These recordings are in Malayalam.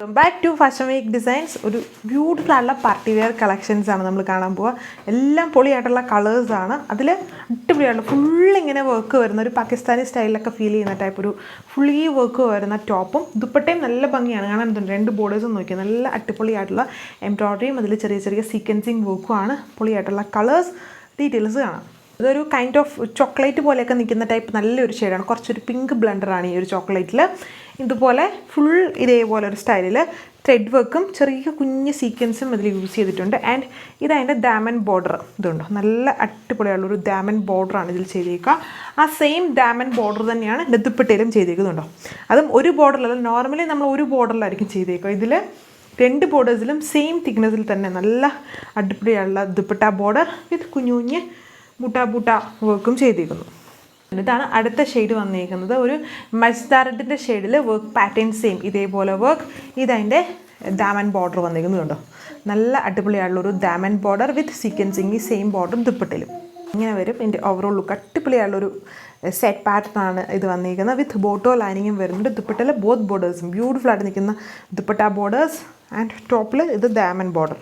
Back to fashion week designs. ഒരു ബ്യൂട്ടിഫുൾ ആയിട്ടുള്ള പാർട്ടി വെയർ കളക്ഷൻസ് ആണ് നമ്മൾ കാണാൻ പോവുക. എല്ലാം പൊളിയായിട്ടുള്ള കളേഴ്സാണ്. അതിൽ അടിപൊളിയായിട്ടുള്ള ഫുള്ളിങ്ങനെ വർക്ക് വരുന്ന ഒരു പാകിസ്ഥാനി സ്റ്റൈലിലൊക്കെ ഫീൽ ചെയ്യുന്ന ടൈപ്പ് ഒരു ഫുള്ളി വർക്ക് വരുന്ന ടോപ്പും ദുപ്പട്ടയും നല്ല ഭംഗിയാണ് കാണാൻ. രണ്ട് ബോർഡേഴ്സും നോക്കി നല്ല അടിപൊളിയായിട്ടുള്ള എംബ്രോയ്ഡറിയും അതിൽ ചെറിയ ചെറിയ സീക്വൻസിങ് വർക്കുമാണ്. പൊളിയായിട്ടുള്ള കളേഴ്സ് ഡീറ്റെയിൽസ് കാണാം. ഇതൊരു കൈൻഡ് ഓഫ് ചോക്ലേറ്റ് പോലെയൊക്കെ നിൽക്കുന്ന ടൈപ്പ് നല്ലൊരു ഷെയ്ഡാണ്. കുറച്ചൊരു പിങ്ക് ബ്ലെൻഡറാണ് ഈ ഒരു ചോക്ലേറ്റിൽ. ഇതുപോലെ ഫുൾ ഇതേപോലെ ഒരു സ്റ്റൈലിൽ ത്രെഡ് വർക്കും ചെറിയ കുഞ്ഞ് സീക്വൻസും ഇതിൽ യൂസ് ചെയ്തിട്ടുണ്ട്. ആൻഡ് ഇതതിൻ്റെ ഡാമൻ ബോർഡർ ഇതുണ്ട്. നല്ല അടിപൊളിയുള്ളൊരു ഡാമൻ ബോർഡറാണ് ഇതിൽ ചെയ്തേക്കുക. ആ സെയിം ഡാമൻ ബോർഡർ തന്നെയാണ് ദുപ്പട്ടയിലും ചെയ്തേക്കുന്നുണ്ടോ. അതും ഒരു ബോർഡറിലല്ല, നോർമലി നമ്മൾ ഒരു ബോർഡറിലായിരിക്കും ചെയ്തേക്കുക. ഇതിൽ രണ്ട് ബോർഡേഴ്സിലും സെയിം തിക്നെസ്സിൽ തന്നെ നല്ല അടിപൊളിയുള്ള ദുപ്പട്ട ബോർഡർ വിത്ത് കുഞ്ഞു കുഞ്ഞ് ബൂട്ട വർക്കും ചെയ്തേക്കുന്നു. ഇതാണ് അടുത്ത ഷെയ്ഡ് വന്നിരിക്കുന്നത്. ഒരു മസ്താരഡിൻ്റെ ഷെയ്ഡിൽ വർക്ക് പാറ്റേൺ സെയിം ഇതേപോലെ വർക്ക്. ഇതതിൻ്റെ ഡാമൻ ബോർഡർ വന്നിരിക്കുന്നുണ്ടോ. നല്ല അടിപൊളിയായിട്ടുള്ളൊരു ഡാമൻ ബോർഡർ വിത്ത് സീക്വൻസിങ് ഈ സെയിം ബോർഡറും ദുപ്പട്ടയിലും ഇങ്ങനെ വരും. എൻ്റെ ഓവറോൾ ലുക്ക് അടിപൊളിയായിട്ടുള്ളൊരു സെറ്റ് പാറ്റേൺ ആണ് ഇത് വന്നിരിക്കുന്നത്. വിത്ത് ബോട്ടോ ലൈനിങ്ങും വരുന്നുണ്ട്. ദുപ്പട്ടയിൽ ബോത്ത് ബോർഡേഴ്സും ബ്യൂട്ടിഫുൾ ആയിട്ട് നിൽക്കുന്ന ദുപ്പട്ട ബോർഡേഴ്സ് ആൻഡ് ടോപ്പിൽ ഇത് ഡാമൻ ബോർഡർ.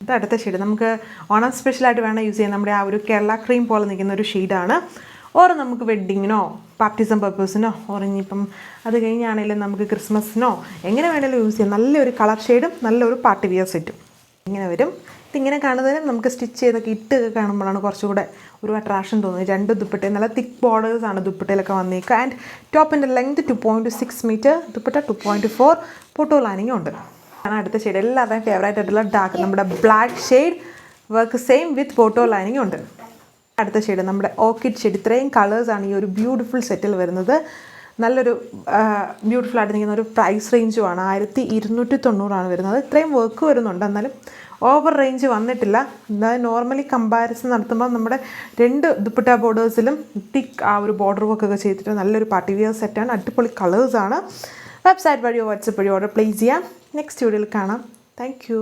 ഇത് അടുത്ത ഷെയ്ഡ് നമുക്ക് ഓണം സ്പെഷ്യലായിട്ട് വേണം യൂസ് ചെയ്യാൻ. നമ്മുടെ ആ ഒരു കേരള ക്രീം പോലെ നിൽക്കുന്ന ഒരു ഷെയ്ഡാണ്. ഓർ നമുക്ക് വെഡ്ഡിങ്ങിനോ പാർട്ടിസം പർപ്പസിനോ ഓർ ഇനിയിപ്പം അത് കഴിഞ്ഞാണെങ്കിലും നമുക്ക് ക്രിസ്മസിനോ എങ്ങനെ വേണമെങ്കിലും യൂസ് ചെയ്യാം. നല്ലൊരു കളർ ഷെയ്ഡും നല്ലൊരു പാർട്ടി വിയർ സെറ്റും ഇങ്ങനെ വരും. ഇതിങ്ങനെ കാണുന്നതിന് നമുക്ക് സ്റ്റിച്ച് ചെയ്തൊക്കെ ഇട്ട് കാണുമ്പോഴാണ് കുറച്ചുകൂടെ ഒരു അട്രാക്ഷൻ തോന്നുന്നത്. രണ്ട് ദുപ്പട്ടയും നല്ല തിക്ക് ബോർഡേഴ്സാണ് ദുപ്പട്ടയിലൊക്കെ വന്നേക്കുക. ആൻഡ് ടോപ്പിൻ്റെ ലെങ്ത് 2.6 മീറ്റർ, ദുപ്പട്ട 2.4, ഫോട്ടോ ലൈനിങ്ങും ഉണ്ട്. അടുത്ത ഷെയ്ഡ് എല്ലാവരുടെയും ഫേവറേറ്റ് ആയിട്ടുള്ള ഡാർക്ക് നമ്മുടെ ബ്ലാക്ക് ഷെയ്ഡ് വർക്ക് സെയിം വിത്ത് ഫോട്ടോ ലൈനിങ് ഉണ്ട്. അടുത്ത ഷെയ്ഡ് നമ്മുടെ ഓർക്കിഡ് ഷെയ്ഡ്. ഇത്രയും കളേഴ്സാണ് ഈ ഒരു ബ്യൂട്ടിഫുൾ സെറ്റിൽ വരുന്നത്. നല്ലൊരു ബ്യൂട്ടിഫുൾ ആയിട്ട് നിൽക്കുന്ന ഒരു പ്രൈസ് റേഞ്ചുമാണ്. 1290 വരുന്നത്. ഇത്രയും വർക്ക് വരുന്നുണ്ട്, എന്നാലും ഓവർ റേഞ്ച് വന്നിട്ടില്ല. എന്നാൽ നോർമലി കമ്പാരിസൺ നടത്തുമ്പോൾ നമ്മുടെ രണ്ട് ദുപ്പട്ട ബോർഡേഴ്സിലും തിക്ക് ആ ഒരു ബോർഡർ വർക്കൊക്കെ ചെയ്തിട്ട് നല്ലൊരു പാർട്ടി വിയർ സെറ്റാണ്. അടിപൊളി കളേഴ്സാണ്. വെബ്സൈറ്റ് വഴിയോ വാട്സപ്പ് വഴിയോ ഓർഡർ പ്ലേസ് ചെയ്യാം. നെക്സ്റ്റ് വീഡിയോയിൽ കാണാം. Thank you.